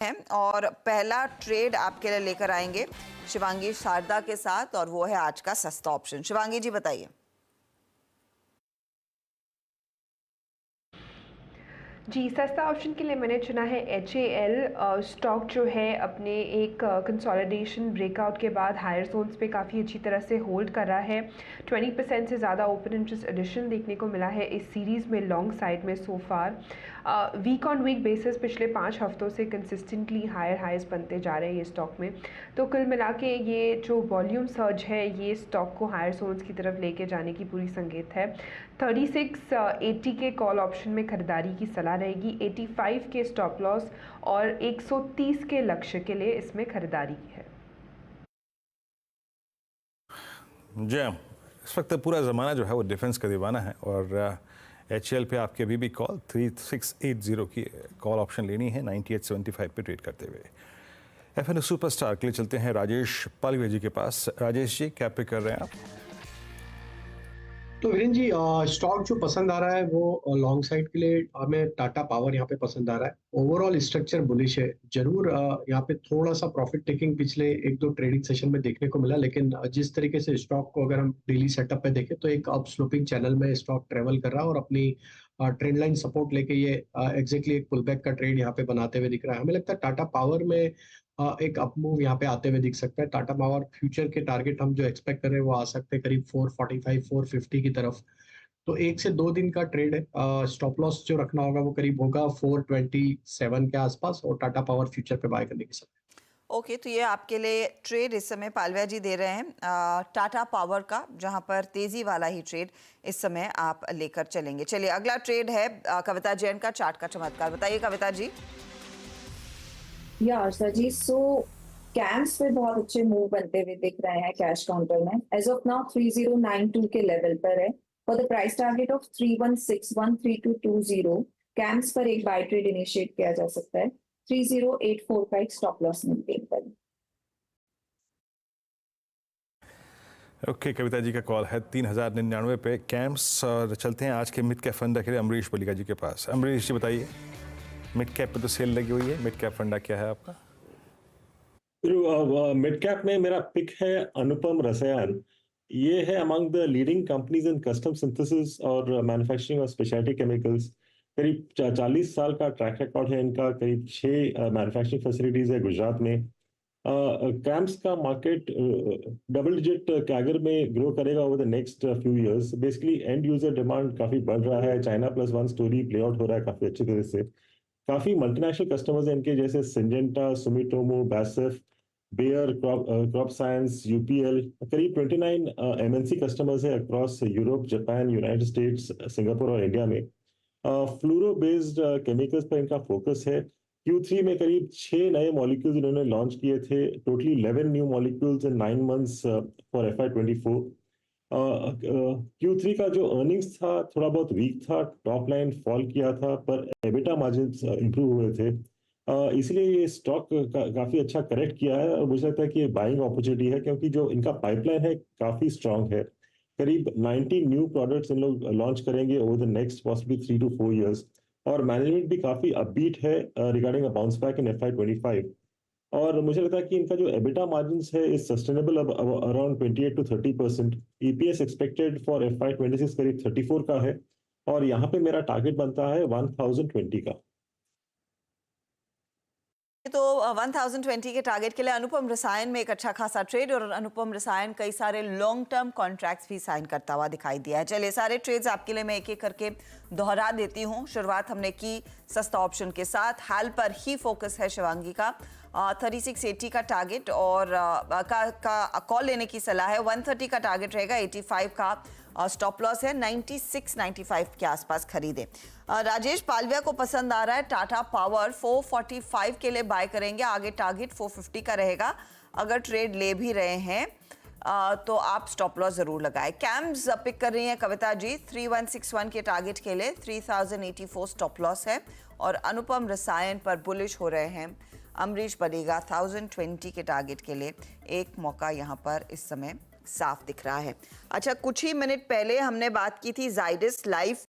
हैं और पहला ट्रेड आपके लिए लेकर आएंगे शिवांगी शारदा के साथ, और वो है आज का सस्ता ऑप्शन। शिवांगी जी बताइए। जी, सस्ता ऑप्शन के लिए मैंने चुना है HAL। स्टॉक जो है अपने एक कंसोलिडेशन ब्रेकआउट के बाद हायर जोन्स पे काफ़ी अच्छी तरह से होल्ड कर रहा है। 20% से ज़्यादा ओपन इंटरेस्ट एडिशन देखने को मिला है इस सीरीज़ में लॉन्ग साइड में सो फार। वीक ऑन वीक बेसिस पिछले 5 हफ्तों से कंसिस्टेंटली हायर हाइज बनते जा रहे हैं ये स्टॉक में। तो कुल मिला के ये जो वॉल्यूम सर्ज है ये स्टॉक को हायर जोन्स की तरफ लेके जाने की पूरी संकेत है। 3680 के कॉल ऑप्शन में खरीदारी की सलाह रहेगी। 85 के स्टॉप लॉस और 130 के लक्ष्य के लिए इसमें खरीदारी की है। जी, इस वक्त पूरा ज़माना जो है वो डिफेंस का दीवाना है और HAL पे आपके अभी भी कॉल 3680 की कॉल ऑप्शन लेनी है 9875 पे ट्रेड करते हुए। FNO सुपरस्टार के लिए चलते हैं राजेश पालवे जी के पास। राजेश जी, क्या पिक कर रहे हैं आप? तो वीरेन जी, स्टॉक जो पसंद आ रहा है वो लॉन्ग साइड के लिए हमें टाटा पावर यहाँ पे पसंद आ रहा है। ओवरऑल स्ट्रक्चर बुलिश है। जरूर यहाँ पे थोड़ा सा प्रॉफिट टेकिंग पिछले एक दो ट्रेडिंग सेशन में देखने को मिला, लेकिन जिस तरीके से स्टॉक को अगर हम डेली सेटअप पे देखें तो एक अप स्लोपिंग चैनल में स्टॉक ट्रेवल कर रहा है और अपनी ट्रेंड लाइन सपोर्ट लेके ये एग्जैक्टली एक पुल बैक का ट्रेड यहाँ पे बनाते हुए दिख रहा है। हमें लगता है टाटा पावर में एक अप मूव यहाँ पे आते हुए दिख सकता है। टाटा पावर फ्यूचर के टारगेट हम जो एक्सपेक्ट कर रहे हैं वो आ सकते हैं करीब 445 450 की तरफ। तो 1 से 2 दिन का ट्रेड है। स्टॉप लॉस जो रखना होगा वो करीब होगा 427 के आसपास और टाटा पावर फ्यूचर पे बाय करने के समय। ओके, तो ये आपके लिए ट्रेड इस समय पालविया जी दे रहे हैं टाटा पावर का, जहां पर तेजी वाला ही ट्रेड इस समय आप लेकर चलेंगे। चलिए, अगला ट्रेड है कविता जैन का, चार्ट का चमत्कार। बताइए कविता जी। या आशा जी, कैम्स पे बहुत अच्छे मूव बनते हुए दिख रहे हैं कैश काउंटर में। एज ऑफ नाउ 3092 के लेवल पर है for the price target of 3161 3220। Camps पर एक बाय ट्रेड इनिशिएट किया जा सकता है। 3084 का एक स्टॉप लॉस मेंटेन करें। ओके, कविता जी का कॉल है 3099 पे कैम्स। और चलते हैं आज के मिड कैप फंडा के लिए अमरीश बलिगा जी के पास। अमरीश जी बताइए, मिड कैप पे तो सेल लगी हुई है, मिड कैप फंडा क्या है आपका? मिड कैप में मेरा पिक है अनुपम रसायन। ये है among the leading companies in custom synthesis और मैन्युफैक्चरिंग ऑफ स्पेशलिटी केमिकल्स। करीब 40 साल का ट्रैक रिकॉर्ड है इनका। करीब 6 मैन्युफैक्चरिंग फैसिलिटीज है गुजरात में। कैम्स का मार्केट डबल डिजिट कैगर में ग्रो करेगा over the next few years. Basically and user demand काफी बढ़ रहा है। China plus one story play out हो रहा है काफी अच्छी तरह से। काफी मल्टीनेशनल कस्टमर्स हैं इनके, जैसे Syngenta, Sumitomo, BASF, Bayer, crop science, UPL. करीब 29 एमएनसी कस्टमर्स हैं across Europe, Japan, United States, Singapore और इंडिया में। फ्लूरो बेस्ड केमिकल्स पर इनका फोकस है। Q3 में करीब 6 नए मॉलिक्यूल्स इन्होंने लॉन्च किए थे। Totally 11 new molecules in 9 months for FY24। Q3 का जो अर्निंग्स था थोड़ा बहुत वीक था, टॉप लाइन फॉल किया था, पर एबिटा मार्जिन्स इंप्रूव हुए थे। इसलिए ये स्टॉक काफी अच्छा करेक्ट किया है और मुझे लगता है कि ये बाइंग अपॉर्चुनिटी है, क्योंकि जो इनका पाइपलाइन है काफी स्ट्रांग है। करीब 90 न्यू प्रोडक्ट्स इन लोग लॉन्च करेंगे over the next possibly 3 to 4 years. और मैनेजमेंट भी काफी अपबीट है regarding a bounce back in FY25। और मुझे लगता है कि इनका जो एबिटा मार्जिन्स है इज सस्टेनेबल अब around 28 to 30%। EPS expected for FY26 करीब 34 का है और यहाँ पे मेरा टारगेट बनता है 1020 का। तो 1020 के टारगेट के लिए अनुपम रसायन में एक अच्छा खासा ट्रेड, और अनुपम रसायन कई सारे लॉन्ग टर्म कॉन्ट्रैक्ट्स भी साइन करता हुआ दिखाई दिया है। चलिए, सारे ट्रेड्स आपके लिए मैं एक एक करके दोहरा देती हूँ। शुरुआत हमने की सस्ता ऑप्शन के साथ। हाल पर ही फोकस है शिवांगी का। 3680 का टारगेट और का कॉल लेने की सलाह है। 130 का टारगेट रहेगा। 85 का स्टॉप लॉस है। 9695 के आसपास खरीदें। राजेश पालविया को पसंद आ रहा है टाटा पावर। 445 के लिए बाय करेंगे। आगे टारगेट 450 का रहेगा। अगर ट्रेड ले भी रहे हैं तो आप स्टॉप लॉस जरूर लगाएं। कैम्स पिक कर रही हैं कविता जी। 3161 के टारगेट के लिए 3084 स्टॉप लॉस है। और अनुपम रसायन पर बुलिश हो रहे हैं अमरीश बलिगा। 1020 के टारगेट के लिए एक मौका यहाँ पर इस समय साफ दिख रहा है। अच्छा, कुछ ही मिनट पहले हमने बात की थी जाइडस लाइफ